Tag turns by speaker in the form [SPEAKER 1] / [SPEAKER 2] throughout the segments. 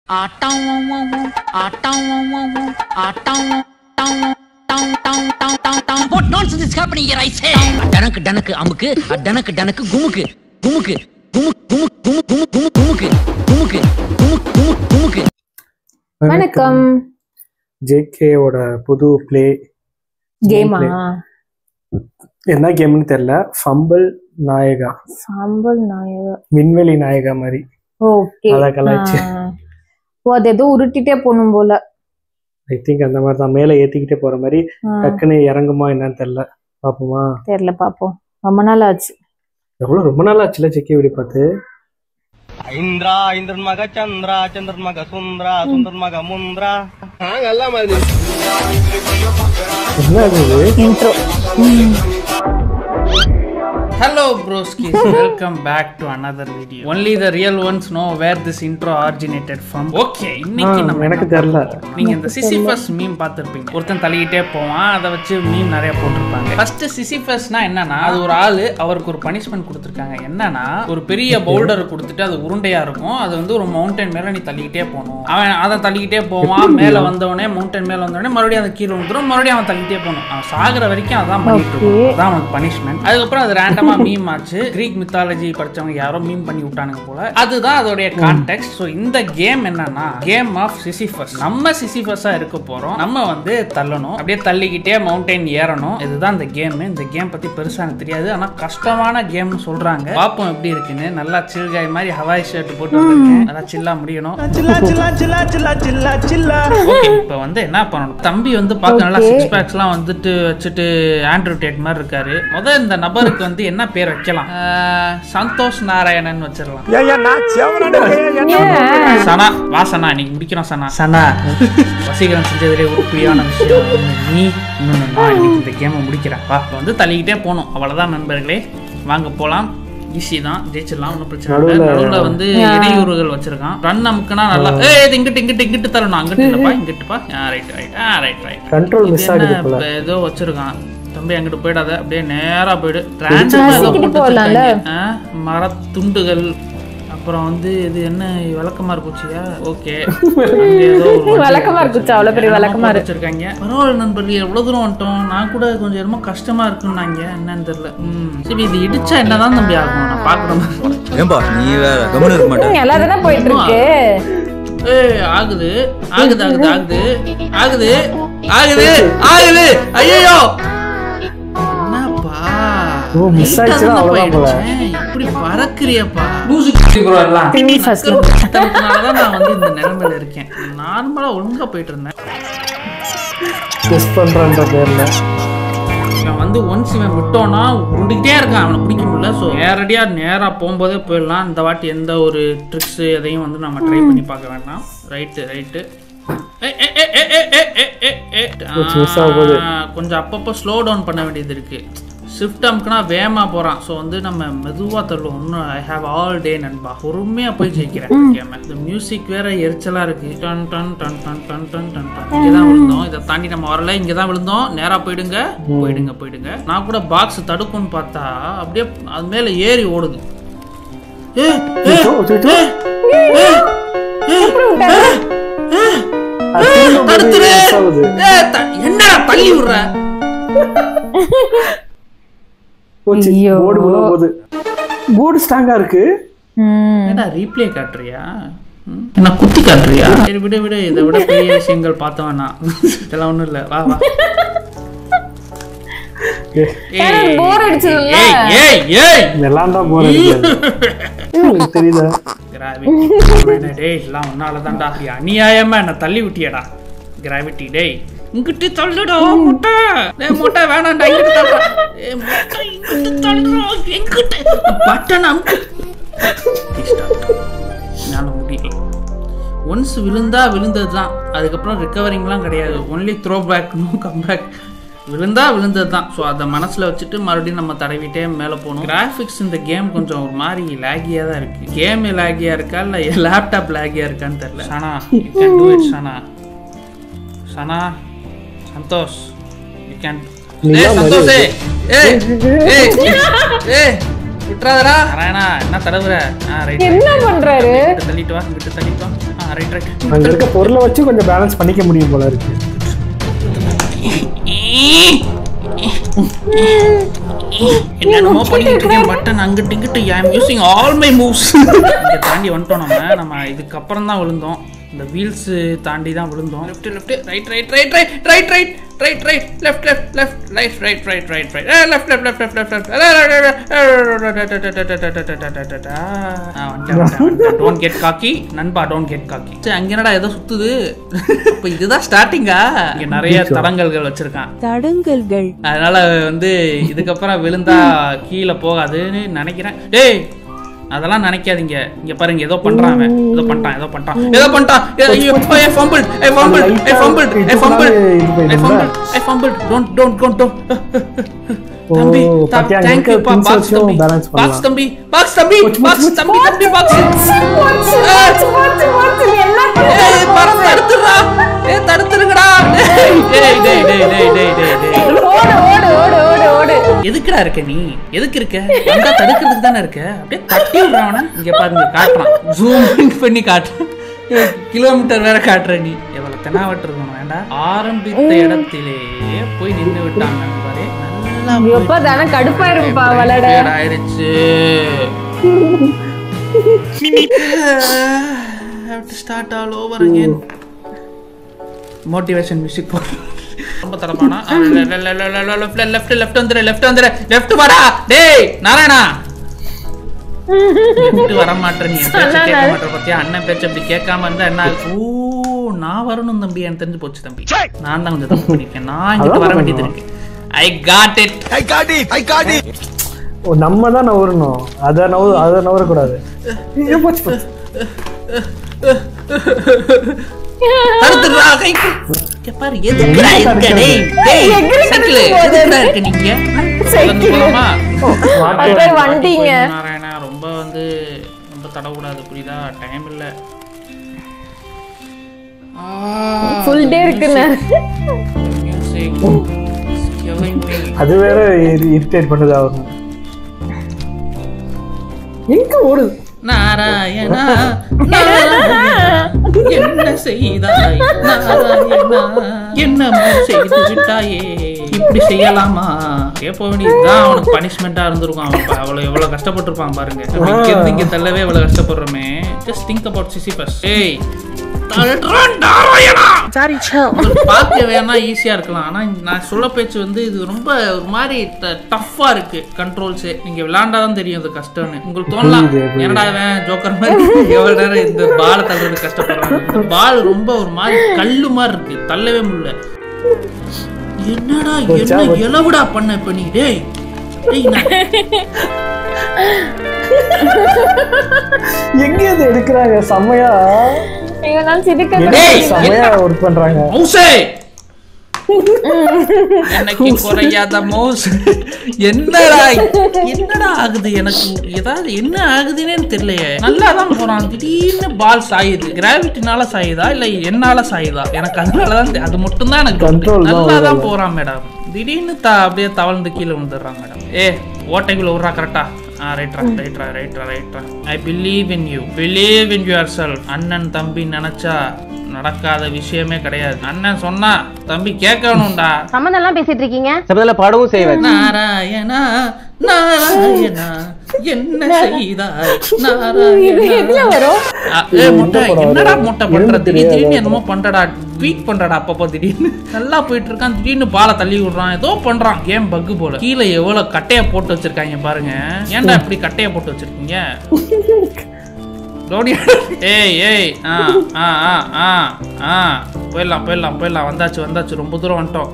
[SPEAKER 1] What nonsense is happening here, I say? டனக்கு டனக்கு அமுக்கு, டனக்கு டனக்கு குமுக்கு, குமுக்கு, குமுக்கு, குமுக்கு, குமுக்கு, குமுக்கு, குமுக்கு, குமுக்கு, குமுக்கு.
[SPEAKER 2] வணக்கம்.
[SPEAKER 3] JK ஓட புது ப்ளே
[SPEAKER 2] கேமா?
[SPEAKER 3] என்ன கேம்னு தெரியல. ஃபம்பிள் நாயகா.
[SPEAKER 2] ஃபம்பிள் நாயகா,
[SPEAKER 3] விண்வெளி நாயகா மாதிரி.
[SPEAKER 2] ஓகே. ஓ, அது ஏதோ உருட்டிட்டே போகணும் போல.
[SPEAKER 3] ஐ திங்க் அந்த மாதிரி தான். மேலே ஏற்றிக்கிட்டே போகிற மாதிரி டக்குன்னு இறங்குமா என்னன்னு தெரியல. பார்ப்போமா?
[SPEAKER 2] தெரியல, பார்ப்போம். ரொம்ப நாள் ஆச்சு.
[SPEAKER 3] ரொம்ப நாள் ஆச்சுல ஜேகே வீடியோ பார்த்து.
[SPEAKER 4] இந்திரா இந்திரன் மக சந்திரா, சந்திரன் மக சுந்தரா, சுந்தரன் மக முந்திரா. எல்லாம் மாதிரி
[SPEAKER 3] என்ன அது?
[SPEAKER 2] Intro.
[SPEAKER 5] Hello broskis, welcome back to another video. Only the real ones know where this intro originated from. Okay, இன்னைக்கு நம்ம
[SPEAKER 3] எனக்கு தெரியல.
[SPEAKER 5] நீங்க இந்த சிசிஃபஸ் மீம் பார்த்திருப்பீங்க. ஒருத்தன் தள்ளிக்கிட்டே போவான், அதை வச்சு மீம் நிறைய போட்டிருப்பாங்க. ஃபர்ஸ்ட் சிசிஃபஸ்னா என்னன்னா, அது ஒரு ஆளு, அவருக்கு ஒரு பனிஷ்மெண்ட் கொடுத்துருக்காங்க. என்னன்னா, ஒரு பெரிய பவுல்டர் கொடுத்துட்டு அது உருண்டையா இருக்கும், அது வந்து ஒரு மவுண்டன் மேல நீ தள்ளிக்கிட்டே போகணும். அவன் அதை தள்ளிக்கிட்டே போவான், மேல வந்தவனே மவுண்டன் மேல வந்தவனே மறுபடியும் அந்த கீழே வந்துடும், மறுபடியும் அவன் தள்ளிக்கிட்டே போகணும். அவன் சாகுற வரைக்கும் அதான் பண்ணிட்டு இருக்கான். அதான் அவனுக்கு பனிஷ்மெண்ட். அதுக்கப்புறம் அது ரேண்டமா மீம் ஆச்சு. கிரீக் மித்தாலஜி படிச்சவங்க யாரோ மீம் பண்ணி விட்டானுங்க போல. அதுதான் அதோடைய கான்டெக்ஸ்ட். சோ இந்த கேம் என்னன்னா, கேம் ஆஃப் சிசிஃபஸ். நம்ம சிசிஃபஸா இருக்க போறோம். நம்ம வந்து தள்ளணும், அப்படியே தள்ளிக்கிட்டே மவுண்டன் ஏறணும். இதுதான் இந்த கேம். இந்த கேம் பத்தி பெருசா எனக்கு தெரியாது, ஆனா கஷ்டமான கேம்னு சொல்றாங்க. பாப்போம் எப்படி இருக்குன்னு. நல்லா சில் காய் மாதிரி ஹவாய் ஷர்ட் போட்டு வந்திருக்கேன். நல்லா சில்லா முடியணும். ஓகே, இப்போ வந்து என்ன பண்ணணும்? தம்பி வந்து பார்க்க நல்லா சிக்ஸ் பேக்ஸ்லாம் வந்துட்டு வச்சுட்டு ஆண்ட்ரூ டேட் மாதிரி இருக்காரு. முதல் இந்த நபருக்கு வந்து என்ன பேர் வைக்கலாம்? சந்தோஷ் நாராயணன் வச்சிடலாம். சனா, வா சனா, நீங்க முடிக்கிறோம் சனா. சனா, வசீகரன் செஞ்சதுலே உருப்படியான விஷயம் நீ. இன்னும் இந்த கேமை முடிக்கிறேன். வா, வந்து தள்ளிக்கிட்டே போகணும். அவ்வளவுதான் நண்பர்களே, வாங்க போலாம். ஈஸி தான், ஜெயிச்சிடலாம், ஒன்றும் பிரச்சனை இல்லை. நடுவில் வந்து இடையூறுகள் வச்சிருக்கான். ரன் நமக்குன்னா நல்லா இங்கிட்டு தரணும், அங்கிட்டு இல்லப்பா, இங்கிட்டுப்பா. Right right right right.
[SPEAKER 3] Control miss ஆகுது.
[SPEAKER 5] ஏதோ வச்சிருக்கான். தம்பி அங்கிட்டு போயிடாத, அப்படியே நேரா போயிடு. மரத்துண்டுகள், அப்புறம் வந்து இது என்ன விளக்கமாறு பூச்சியா? ஓகே,
[SPEAKER 2] விளக்கமாறு பூச்சி அவ்வளவு பெரிய விளக்கமாறு
[SPEAKER 5] வச்சிருக்காங்க. பரவாயில்ல நண்பர்கள், எவ்வளவு தூரம் வந்துட்டோம். நான் கூட கொஞ்சம் ரொம்ப கஷ்டமா இருக்குன்னாங்க, என்னன்னு தெரியல. சரி, இது இடிச்சா என்னதான் தம்பி ஆகும்? நான் பாக்கணும்.
[SPEAKER 6] ஏம்பா நீ வேற கவனம் இருக்க மாட்டே.
[SPEAKER 2] எல்லாரும் தான் போயிட்டு இருக்கு.
[SPEAKER 5] ஆகுது ஆகுது ஆகுது ஆகுது ஆகுது ஆகுது ஆகுது. ஐயோ, இப்படி பறக்குறியப்பா. நான் வந்து இந்த நிலைமையில இருக்கேன். நார்மலா ஒழுங்கா போயிட்டு இருந்தேன். வந்து ஒன்ஸ் இவன் விட்டோம்னா உருண்டிக்கிட்டே இருக்கான், அவனை பிடிக்க முடியல. ஸோ நேரடியா நேரா போகும்போதே போயிடலாம். இந்த வாட்டி எந்த ஒரு ட்ரிக்ஸ் எதையும் வந்து நம்ம ட்ரை பண்ணி பார்க்க வேண்டாம். Right right. கொஞ்சம் அப்பப்போ ஸ்லோ டவுன் பண்ண வேண்டியது இருக்கு. ஷிஃப்ட் அமுக்குனா வேகமா போறான். ஸோ வந்து நம்ம மெதுவா தள்ளுவோம். ஒன்றும் ஐ ஹாவ் ஆல் டே நண்பா, பொறுமையா போய் ஜெயிக்கிறேன். இந்த மியூசிக் வேற எரிச்சலா இருக்கு. Done done done done done done done done. இங்கதான் விழுந்தோம், இதை தாண்டி நம்ம வரல. இங்கதான் விழுந்தோம். நேரா போயிடுங்க போயிடுங்க போயிடுங்க. நான் கூட பாக்ஸ் தடுக்கும்னு பார்த்தா அப்படியே அது மேல ஏறி ஓடுது. என்ன தள்ளி விடுற?
[SPEAKER 3] போர்டு ஸ்ட்ராங்கா இருக்கு.
[SPEAKER 5] என்னடா ரீப்ளே காட்டுறியா? என்ன குத்தி காட்டுறியா? சரி விட விட, இதை விட பெரிய விஷயங்கள் பார்த்தவனா. இதெல்லாம் ஒண்ணும் இல்ல, வா வா. அநியாயமா என்ன தள்ளி விட்டியடா கிராவிட்டி. டேய் இங்கிட்டு தள்ளுடா முட்டை. முட்டை வேணாண்டா, இங்கிட்டு தள்ளுடா. முட்டை இங்கிட்டு தள்ளுடா. எங்கிட்ட பட்டன் அமுக்கு. என்னால முடியல. ஒன்ஸ் விழுந்தா விழுந்தது தான். அதுக்கப்புறம் ரிகவரிங்லாம் கிடையாது. Only throw back, no come back. விழுந்தா விழுந்தது தான். ஸோ அதை மனசில் வச்சுட்டு மறுபடியும் நம்ம தடவிட்டே மேலே போகணும். கிராஃபிக்ஸ் இந்த கேம் கொஞ்சம் ஒரு மாதிரி லேகியாக தான் இருக்குது. கேம் லேகியாக இருக்கா இல்லை லேப்டாப் லேகியாக இருக்கான்னு தெரியல. Sana, you can do it. Sana Sana Santosh, you can. Santosh, விட்டுறாதடா நாராயணா என்ன தடவுற ரைட்
[SPEAKER 2] என்ன பண்றாரு
[SPEAKER 5] தள்ளிட்டு வா இங்கிட்டு தள்ளிட்டு வா ரைட் ரைட்
[SPEAKER 3] அங்க இருக்க பொருளை வச்சு கொஞ்சம் பேலன்ஸ் பண்ணிக்க முடியும் போல இருக்கு.
[SPEAKER 5] என்னென்னமோ பண்ணிட்டு இருக்கேன் பட்டன் அங்கிட்டு இங்கிட்டு I am using all my moves. இங்க தாண்டி வந்துட்டோம் நம்ம இதுக்கப்புறம் தான் விழுந்தோம். இந்த வீல்ஸ் தாண்டி தான் விழுந்தோம். Left left right right right right right right right right left left left right right right right right left left left left left don't get காக்கி நண்பா டோன்ட் கெட் காக்கி. அங்க என்னடா ஏதோ சுத்துது. இப்போ இதுதான் ஸ்டார்டிங்கா. இங்க நிறைய தடங்கல்கள் வச்சிருக்கான்.
[SPEAKER 7] தடங்கல்கள்.
[SPEAKER 5] அதனால வந்து இதுக்கப்புறம் விழுந்தா கீழே போகாதுன்னு நினைக்கிறேன். டேய் அதெல்லாம் நினைக்காதீங்க. இங்க பாருங்க ஏதோ பண்றான் ஏதோ பண்ணிட்டான் தம்பி thank you பா பாக்ஸ் தம்பி பாக்ஸ் தம்பி தடுத்துருங்கடா. எதுக்குடா இருக்க நீ எதுக்கு இருக்க வந்தா தடுக்கிறதுக்கு தானே இருக்க. அப்படியே தட்டி விடுறான். இங்க பாருங்க காட்டுறான் ஜூம் பண்ணி காட்டுறான். கிலோமீட்டர் வேற காட்டுற நீ எவ்வளவு தெனாவட்டு இருக்கணும் வேண்டாம். ஆரம்பித்த இடத்திலேயே போய் நின்று விட்டாங்க பாரு. நல்லா
[SPEAKER 2] கடுப்பாயிருப்பா வளட
[SPEAKER 5] ஆயிடுச்சு. have to start all over again. Motivation music போடு. ரொம்ப தரமானா லெஃப்ட் லெஃப்ட் வரா. டேய் நாராயணா லெஃப்ட் வர மாட்டேன். நீ பேச்ச கேட்க மாட்டேன் பத்தியா. அண்ணன் பேச்ச அப்படி கேட்காம இருந்தா என்ன ஆகும். ஓ நான் வரணும் தம்பி எனக்கு தெரிஞ்சு போச்சு தம்பி. நான் தான் கொஞ்சம் தப்பு பண்ணிருக்கேன். நான் இங்கிட்டு வர வேண்டியது இருக்கு. I got it.
[SPEAKER 3] ஓ நம்ம தான் நவரணும். அத நவர கூடாது. போச்சு
[SPEAKER 5] தடுத்துறா கை பாரு. எதுக்குடா இருக்க டேய் டேய் சைக்கிள் எதுக்குடா இருக்க நீங்க போலாமா
[SPEAKER 2] வண்டிங்க.
[SPEAKER 5] நாராயணா ரொம்ப வந்து ரொம்ப தடக்கூடாது புரியுதா. டைம் இல்ல.
[SPEAKER 2] ஃபுல் டே இருக்குன்னு
[SPEAKER 3] அது வேற இரிட்டேட் பண்ணுது. அவரு எங்க ஓடுது.
[SPEAKER 5] நாராயணா என்ன செய்தாய் நாராயணா என்னமோ செய்து விட்டாயே. இப்படி செய்யலாமா கேட்ப வேண்டியதுதான். அவனுக்கு பனிஷ்மெண்டா இருந்திருக்கும். அவன் அவ்வளவு எவ்வளவு கஷ்டப்பட்டிருப்பான் பாருங்க. இங்க தள்ளவே எவ்வளவு கஷ்டப்படுறோமே. Just think about Sisyphus. ஏய் பார்க்க வேணா ஈஸியா இருக்கலாம். ஆனா நான் சொல்ல பேச்சு வந்து இது ரொம்ப ஒரு மாதிரி டஃப்பா இருக்கு. கண்ட்ரோல்ஸ் நீங்க விளையாண்டாதான் தெரியும் அது கஷ்டம்னு. உங்களுக்கு தோணலாம் என்னடா இவன் ஜோக்கர் மாதிரி எவ்வளவு நேரம் இந்த பால் தள்ளுறது கஷ்டப்படுறாங்க. பால் ரொம்ப ஒரு மாதிரி கல்லு மாதிரி இருக்கு. தள்ளவே முடியல. என்னடா என்ன எலவுடா பண்ண இப்ப நீ. டேய்
[SPEAKER 3] எங்க இது எடுக்கிறாங்க செம்மையா. ஒர்க் பண்றாங்க.
[SPEAKER 5] எனக்கு குறையாத மவுஸ். என்னடா ஆகுது எனக்கு. ஏதாவது என்ன ஆகுதுன்னே தெரியலையே. நல்லா தான் போறான். திடீர்னு பால் சாயுது. கிராவிட்டினால சாயுதா இல்ல என்னால சாயுதா எனக்கு அதனாலதான். அது மட்டும் தான் எனக்கு. நல்லா தான் போறான் மேடம். திடீர்னு அப்படியே தவழ்ந்து கீழே விழுந்துடுறான் மேடம். ஓட்டைக்குள்ள விடுறா கரெக்டா. I believe in you. Believe in yourself. அண்ணன் தம்பி நினைச்சா நடக்காத விஷயமே கிடையாது. அண்ணன் சொன்னா தம்பி கேட்கணும்டா.
[SPEAKER 7] சம்மந்தம் எல்லாம் பேசிட்டு இருக்கீங்க.
[SPEAKER 4] சம்மந்தம் பாடவும் செய்வேன்.
[SPEAKER 5] நாராயணா நாராயணா என்ன செய்தாய் நாராயணா. என்னடா மொட்டை பண்ற. திடீர்னு என்னமோ பண்றடா. ட்வீட் பண்றடா அப்பப்போ. திடீர்னு நல்லா போயிட்டு இருக்கான். திடீர்னு பாலை தள்ளி விடுறான். ஏதோ பண்றான். கேம் பக்கு போல. கீழே எவ்வளவு கட்டைய போட்டு வச்சிருக்காங்க பாருங்க. ஏன்டா இப்படி கட்டைய போட்டு வச்சிருக்கீங்க. போயிடலாம். வந்தாச்சு ரொம்ப தூரம் வந்துட்டோம்.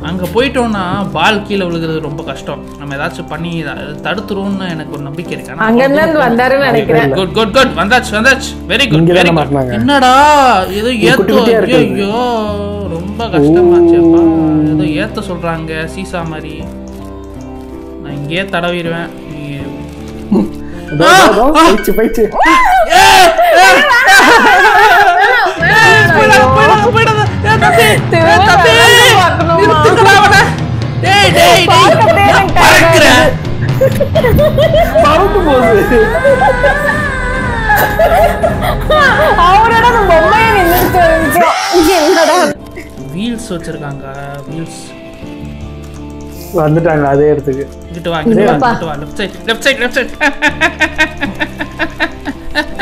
[SPEAKER 5] அங்க போயிட்டோம்னா பால் கீழே விழுகிறது ரொம்ப கஷ்டம். நம்ம ஏதாச்சும் பண்ணி தடுத்துருவோம்னு எனக்கு ஒரு நம்பிக்கை இருக்கு. குட் வந்தாச்சு. Very good. என்னடா ஏதோ ஐயோ ரொம்ப கஷ்டமாச்சேப்பா. ஏதோ ஏத்த சொல்றாங்க சீசா மாதிரி. நான் இங்கேயே தடவிடுவேன். பாக்குற
[SPEAKER 3] பறந்து போகுது.
[SPEAKER 2] அவரோட அந்த பொம்மையை நின்னுட்டு இருந்துச்சு. என்னடா
[SPEAKER 5] வீல்ஸ் வச்சிருக்காங்க. வீல்ஸ்
[SPEAKER 3] வந்துட்டாங்க அதே இடத்துக்கு.
[SPEAKER 5] இங்கிட்டு வா, இங்கிட்டு வா, இங்கிட்டு வா. Left side.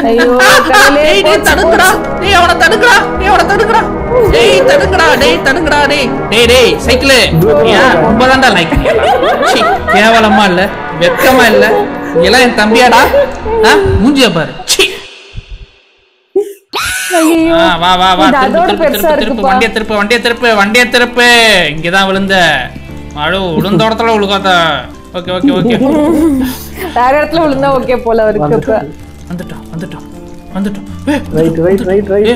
[SPEAKER 2] ஐயோ கடவுளே.
[SPEAKER 5] டேய் டேய் தடுங்கடா. டேய் அவன தடுங்கடா. டேய் தடுங்கடா. டேய் சைக்கிள். ஏன் ரொம்ப தான்டா லைக். சீ கேவலமா இல்ல, வெக்கமா இல்ல. எல்லாம் என் தம்பியாடா. மூஞ்சிய பாரு. சீ.
[SPEAKER 2] ஐயோ
[SPEAKER 5] வா
[SPEAKER 2] இது அதோட பெருசா
[SPEAKER 5] திருப்பு.
[SPEAKER 2] இருக்குப்பா.
[SPEAKER 5] வண்டிய திருப்பு. இங்கதான் விழுந்த. அழு விழுந்த இடத்துல விழுகாத. ஓகே.
[SPEAKER 2] வேற இடத்துல விழுந்தா ஓகே போல இருக்கு. இப்ப
[SPEAKER 5] வந்துட்டோம்.
[SPEAKER 3] Right.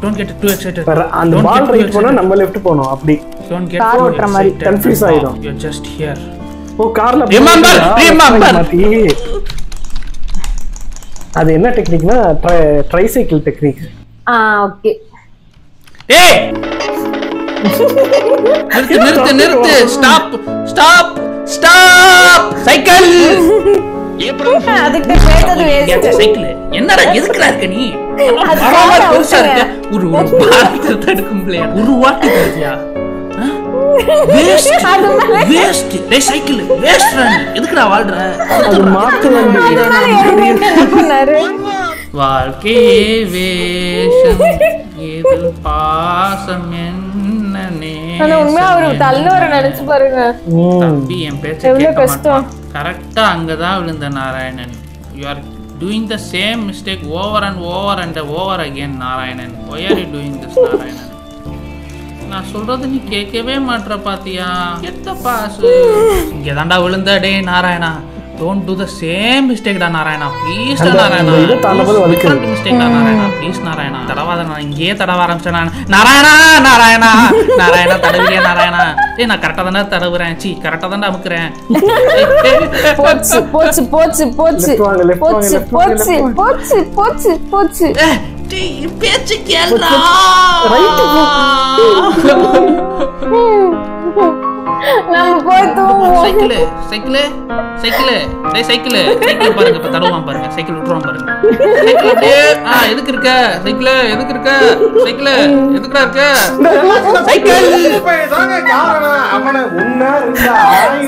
[SPEAKER 5] Don't get too excited.
[SPEAKER 3] அந்த பால் ரைட் போனா நம்ம லெஃப்ட் போணும். அப்படி
[SPEAKER 5] Don't get
[SPEAKER 2] கார்
[SPEAKER 5] too
[SPEAKER 2] ஓட்டுற மாதிரி
[SPEAKER 5] excited.
[SPEAKER 3] கன்ஃபியூஸ் ஆயிடும்.
[SPEAKER 5] You're just here.
[SPEAKER 3] ஓ கார்ல
[SPEAKER 5] Remember.
[SPEAKER 3] அது என்ன டெக்னிக்னா ட்ரைசைக்கிள் டெக்னிக்.
[SPEAKER 2] ஓகே.
[SPEAKER 5] ஏய் நிறுத்து. ஸ்டாப். சைக்கிள்.
[SPEAKER 2] அதுக்கு பேட்டது வேஸ்ட்.
[SPEAKER 5] சைக்கிள் என்னடா எதுக்குடா இருக்க நீ?
[SPEAKER 2] அது
[SPEAKER 5] பரவாயில்ல,
[SPEAKER 2] காரை
[SPEAKER 5] பெருசா இருக்க.
[SPEAKER 2] விட்டுங்க.
[SPEAKER 5] ஒரு பாலத்தை தடுக்கும் பிள்ளையா. ஒரு வாட்டி பாத்தியா? வேஸ்ட். டேய் சைக்கிள் வேஸ்ட். எதுக்குடா வாழ்ற?
[SPEAKER 3] அது மாத்து வண்டி.
[SPEAKER 5] வாழ்க்கையே வேஷம் ஏது பாசம் என்ன
[SPEAKER 2] ஆனா உண்மையா அவரு தள்ளுவர நினைச்சு பாருங்க.
[SPEAKER 5] தம்பி என் பேச்ச
[SPEAKER 2] எவ்வளவு
[SPEAKER 5] கேட்க
[SPEAKER 2] கஷ்டம்.
[SPEAKER 5] மாட்டான். கரெக்டா அங்கதான் விழுந்த Narayanan. You are doing the same mistake over and over again Narayanan. Why are you doing this Narayanan? நான் சொல்றது நீ கேட்கவே மாட்ற பாத்தியா? எத்த பாசு இங்க தாண்டா விழுந்த. டேய் Narayana, don't do the same mistake டா நாராயணா. ப்ளீஸ் டா நாராயணா.
[SPEAKER 3] இது தாண்டபோது வலிக்குது.
[SPEAKER 5] different mistake டா நாராயணா. ப்ளீஸ் நாராயணா. தடவாத. நான் இங்கேயே தடவ ஆரம்பிச்சேன். நாராயணா தடவியா நாராயணா. டேய் நான் கரெக்டா தானே தடவுறேன். சீ கரெக்டா தானே அமுக்குறேன்.
[SPEAKER 2] போச்சு.
[SPEAKER 5] டேய் பேச்சு கேளுடா.
[SPEAKER 2] நம்ம போய் தூங்குவோம்.
[SPEAKER 5] சைக்கிள். டேய் சைக்கிள் பாருங்க. இப்ப தடவான் பாருங்க. சைக்கிள் விட்டுறான் பாருங்க. சைக்கிள் டேய் எதுக்கு இருக்க? சைக்கிள் எதுக்கு இருக்க? சைக்கிள் எதுக்குடா இருக்க? சைக்கிள்
[SPEAKER 3] அவன உன்ன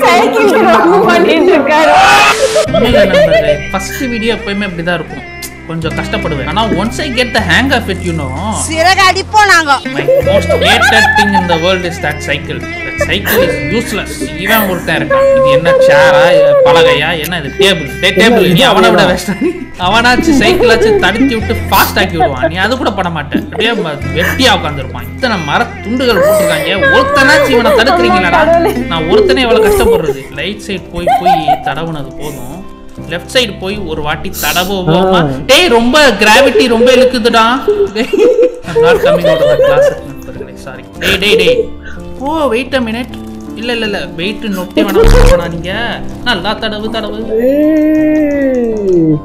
[SPEAKER 2] சைக்கிள் ரொம்ப பண்ணிட்டு இருக்காரு.
[SPEAKER 5] ஃபர்ஸ்ட் வீடியோ எப்பவுமே இப்படிதான் இருக்கும். கொஞ்சம் கஷ்டப்படுவேன். ஆனா once I get the hang of it, you know,
[SPEAKER 7] சிறகு அடிப்போம் நாங்க.
[SPEAKER 5] my most hated thing in the world is that cycle. That cycle is useless. இவன் ஒருத்தன் இருக்கான். இது என்ன சேரா, பலகையா, என்ன இது டேபிள். நீ அவனை விட வேஸ்ட். அவனாச்சு சைக்கிளாச்சு தடுத்தி விட்டு ஃபாஸ்ட் ஆக்கி விடுவான். நீ அது கூட பண்ண மாட்டேன். அப்படியே வெட்டியா உட்காந்துருப்பான். இத்தனை மர துண்டுகள் போட்டுருக்காங்க. ஒருத்தனாச்சு இவனை தடுக்கிறீங்களா? நான் ஒருத்தனே எவ்வளவு கஷ்டப்படுறது. ரைட் சைடு போய் தடவுனது போதும். லெஃப்ட் சைடு போய் ஒரு வாட்டி தடவுவோமா? டேய் ரொம்ப கிராவிட்டி ரொம்ப இழுக்குதுடா. Not coming out of the class நண்பர்களே. சாரி. டேய் ஓ வெயிட் a minute. இல்ல வெயிட் நொட்டி வேணா நீங்க. நல்லா தடவு.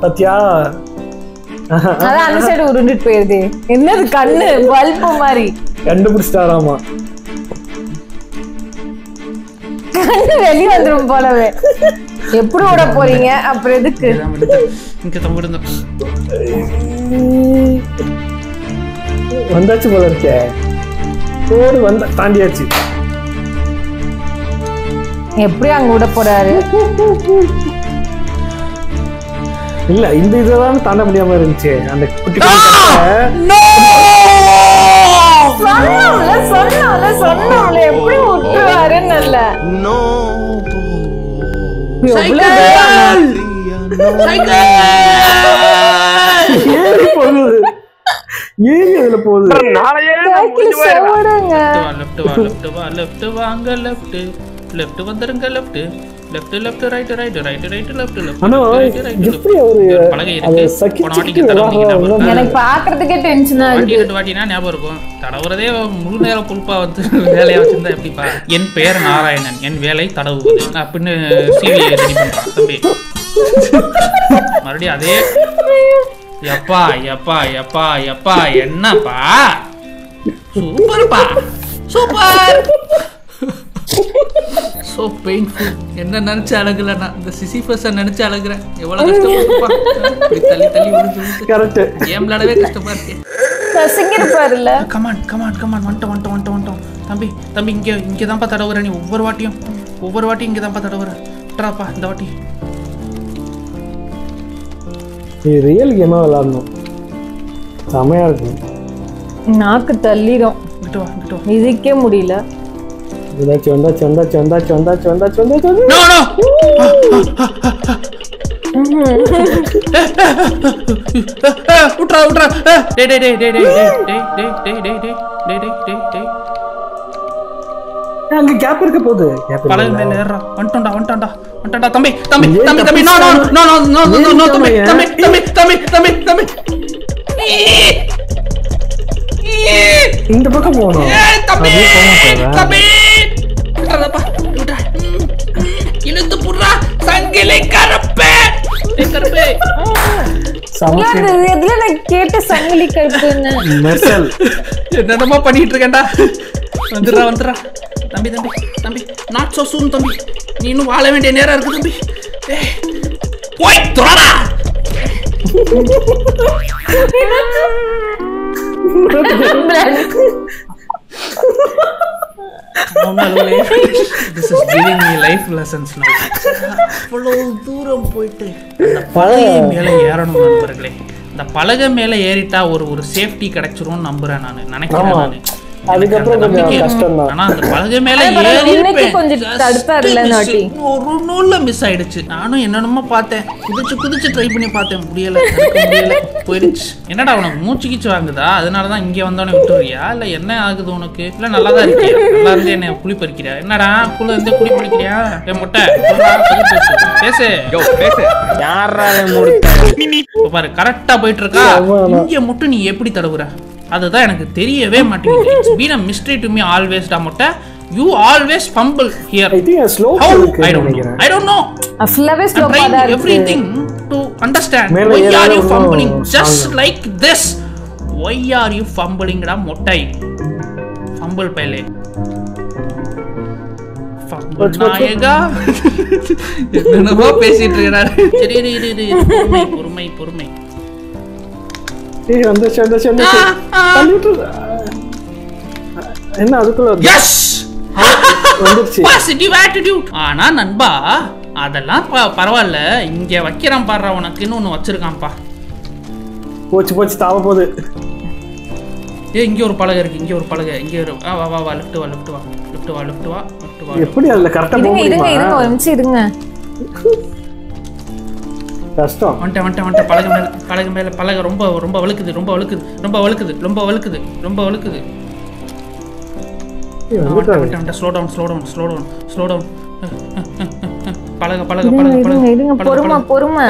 [SPEAKER 3] பத்தியா
[SPEAKER 2] அதான் அந்த சைடு உருண்டுட்டு போயிருது. என்னது கண்ணு பல்பு மாதிரி
[SPEAKER 3] கண்டுபிடிச்சிட்டாராமா.
[SPEAKER 2] கண்ணு வெளியே வந்துரும் போலவே. எப்படி ஓட போறீங்க? அப்புறம் எதுக்கு?
[SPEAKER 5] இங்க தம்பிடுங்க.
[SPEAKER 3] வந்தாச்சு போல இருக்கே. ஓடு வந்த தாண்டியாச்சு.
[SPEAKER 2] எப்படி அங்க விட போறாரு?
[SPEAKER 3] இல்ல இந்த இதெல்லாம் தாண்ட முடியாம இருந்துச்சு. அந்த குட்டி
[SPEAKER 2] சொன்னோம்ல எப்படி விட்டுருவாருன்னு. இல்ல
[SPEAKER 3] போகுது. ஏன் இதுல போகுது?
[SPEAKER 5] லெஃப்ட் வந்துருங்க. லெஃப்ட் ரைட்
[SPEAKER 3] ஆனா எப்படி அவரு
[SPEAKER 5] பலகை
[SPEAKER 3] அது
[SPEAKER 5] இருக்கு.
[SPEAKER 3] சக்கி
[SPEAKER 5] போன வாட்டிக்கு தடவுனீங்க.
[SPEAKER 2] எனக்கு பாக்குறதுக்கே டென்ஷனா இருக்கு.
[SPEAKER 5] வாட்டி வாட்டினா ஞாபகம் இருக்கும். தடவுறதே முழு நேரம் குழுப்பா வந்து வேலையா வச்சிருந்தா எப்படிப்பா? என் பெயர் நாராயணன், என் வேலை தடவுவது அப்படின்னு சிவி ரெடி பண்றான் தம்பி. மறுபடியும் அதே எப்பா என்னப்பா சூப்பர்ப்பா சூப்பர் ஸோ பெயின்ஃபுல். என்ன நினைச்சு அழகல நான் இந்த சிசிஃபஸை நினைச்சு அழகுறேன். எவ்வளவு கஷ்டப்பா தள்ளி தள்ளி விழுந்து
[SPEAKER 3] கரெக்ட்
[SPEAKER 5] கேம் விளையாடவே கஷ்டமா இருக்கு.
[SPEAKER 2] ரசிக்கிருப்பாருல்ல.
[SPEAKER 5] கமான் கமான் கமான் வந்துட்டோம். தம்பி தம்பி இங்கே தான்ப்பா தடவுற. நீ ஒவ்வொரு வாட்டியும் இங்கே தான்ப்பா தடவுற. விட்றாப்பா இந்த வாட்டி.
[SPEAKER 3] இது ரியல் கேமா விளையாடணும். செமையா இருக்கும்.
[SPEAKER 2] நாக்கு தள்ளிடும்.
[SPEAKER 5] இங்கிட்டு வா.
[SPEAKER 2] மிதிக்க முடியல.
[SPEAKER 3] வந்தாச்சு.
[SPEAKER 5] நோ நோ விட்றா.
[SPEAKER 3] அங்க கேப் இருக்க போகுது.
[SPEAKER 5] பழகு மேல ஏறா. வந்துட்டோம்டா. தம்பி நோ தம்பி.
[SPEAKER 3] இந்த பக்கம் போகணும்.
[SPEAKER 5] இழுத்து புடுறா சங்கிலி கருப்பே.
[SPEAKER 2] எதுல நான் கேட்ட சங்கிலி கருப்புன்னு
[SPEAKER 5] என்னமா பண்ணிட்டு இருக்கேன்டா. வந்துடுறா. தம்பி நாட் சோ சூன் தம்பி. நீ இன்னும் வாழ வேண்டிய நேரம் இருக்கு தம்பி. போய் துறடா. This is giving me life lessons now. அவ்வளவு தூரம் போயிட்டு அந்த பலகை மேல ஏறணும் நண்பர்களே. இந்த பலகை மேல ஏறிட்டா ஒரு சேஃப்டி கிடைச்சிரும்னு நம்புறேன் நான். நினைக்கிறேன்.
[SPEAKER 3] அதுக்கப்புறம் கொஞ்சம் கஷ்டம் தான்.
[SPEAKER 5] ஆனா அந்த பலகை மேல
[SPEAKER 2] இன்னைக்கு கொஞ்சம் தடுத்தாருல நாட்டி.
[SPEAKER 5] ஒரு நூல்ல மிஸ் ஆயிடுச்சு. நானும் என்னென்னமோ பார்த்தேன். குதிச்சு ட்ரை பண்ணி பார்த்தேன். முடியல. போயிடுச்சு. என்னடா உனக்கு மூச்சுக்கிச்சு வாங்குதா? அதனாலதான் இங்க வந்தோடனே விட்டுறியா? இல்ல என்ன ஆகுது உனக்கு? இல்ல நல்லாதான் இருக்கியா? நல்லா இருந்து என்ன குழி பறிக்கிறியா? என்னடா குழு இருந்து குழி பறிக்கிறியா? என் முட்டை பேசு.
[SPEAKER 4] யாரா
[SPEAKER 5] பாரு கரெக்டா போயிட்டு இருக்கா. இங்க மட்டும் நீ எப்படி தடவுற? அதுதான் எனக்கு தெரியவே மாட்டேங்குது. It's been a mystery to me always டா முட்டை. You always fumble here.
[SPEAKER 3] I think slow இருக்கு.
[SPEAKER 5] I don't know.
[SPEAKER 2] ஃபுல்லாவே ஸ்லோவா தான் இருக்கு.
[SPEAKER 5] Everything to understand. Why are you fumbling just like this? Why are you fumbling டா முட்டை? Fumble பைலே. Fumble நாயகா. என்னமா பேசிட்டு இருக்கறாரு. சரி பொறுமை.
[SPEAKER 3] என்ன அதுக்குள்ள
[SPEAKER 5] பாசிட்டிவ் ஆட்டிட்யூட். ஆனா நண்பா அதெல்லாம் பரவாயில்ல. இங்க வைக்கிறான் பாடுற உனக்குன்னு ஒண்ணு வச்சிருக்கான்ப்பா.
[SPEAKER 3] போச்சு தாவ போகுது.
[SPEAKER 5] இங்க ஒரு பலகை இருக்கு. இங்க வா லெஃப்ட் வா.
[SPEAKER 3] எப்படி அதுல கரெக்ட்டா போக முடியுமா?
[SPEAKER 2] இருங்க ஒரு நிமிஷம் இருங்க.
[SPEAKER 3] கஷ்டம்.
[SPEAKER 5] வந்துட்ட பலகை மேல பலகை ரொம்ப வழுக்குது. Slow down. பலகை
[SPEAKER 2] இருங்க பொறுமை.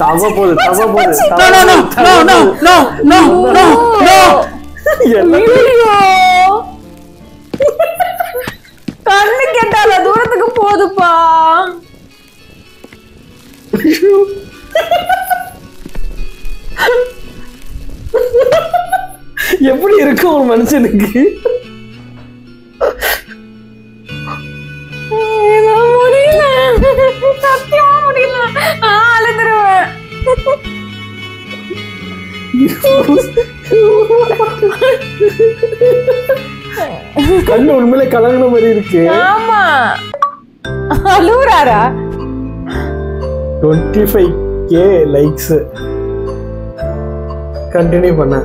[SPEAKER 3] தவ போகுது.
[SPEAKER 2] கண்ணு கேட்டால தூரத்துக்கு போதுப்பா.
[SPEAKER 3] எப்படி இருக்கும் ஒரு மனுஷனுக்கு?
[SPEAKER 2] சத்தியமா முடியல. அழுதுருவேன்.
[SPEAKER 3] கண்ணு உண்மையிலே கலங்கின மாதிரி இருக்கு.
[SPEAKER 2] ஆமா அழுறாரா?
[SPEAKER 3] 25k likes. கண்டினியூ பண்ண.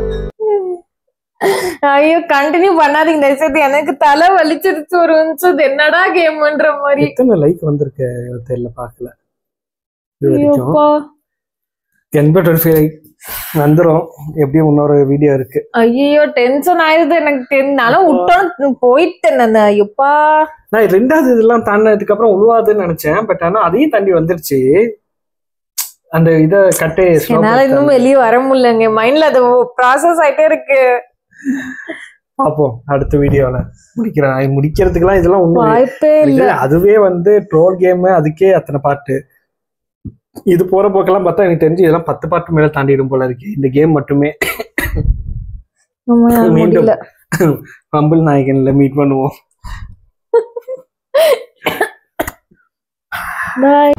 [SPEAKER 2] ஐயோ கண்டினியூ பண்ணாதீங்க தயவுசெய்து. எனக்கு தலை வலிச்சிருச்சு ஒரு நிமிஷம். என்னடா கேம்ன்ற மாதிரி.
[SPEAKER 3] எத்தனை லைக் வந்திருக்கு தெரியல, பார்க்கல.
[SPEAKER 2] ஐயோப்பா
[SPEAKER 3] 1025 வந்துரும். எப்படியும் இன்னொரு வீடியோ இருக்கு.
[SPEAKER 2] ஐயோ டென்ஷன் ஆயிருது எனக்கு. நானும் விட்டோம் போயிட்டேன் நான். ஐயோப்பா
[SPEAKER 3] நான் ரெண்டாவது இதெல்லாம் தாண்டதுக்கு அப்புறம் உழுவாதுன்னு நினைச்சேன். பட் ஆனா அதையும் தாண்டி வந்துருச்சு. அந்த இத கட்டே
[SPEAKER 2] என்னால இன்னும் வெளியே வர முடியலங்க. மைண்ட்ல அது ப்ராசஸ் ஆயிட்டே இருக்கு.
[SPEAKER 3] பாப்போம் அடுத்த வீடியோல முடிக்கிறதுக்கெல்லாம் இதெல்லாம்
[SPEAKER 2] வாய்ப்பே இல்ல.
[SPEAKER 3] அதுவே வந்து ட்ரோல் கேம், அதுக்கே அத்தனை பாட்டு. இது போற போக்கெல்லாம் பார்த்தா எனக்கு தெரிஞ்சு இதெல்லாம் 10 பாட்டு மேல தாண்டிடும் போல இருக்கு இந்த கேம் மட்டுமே. மீண்டும் பம்பிள் நாயகன்ல மீட் பண்ணுவோம்.
[SPEAKER 2] பாய்.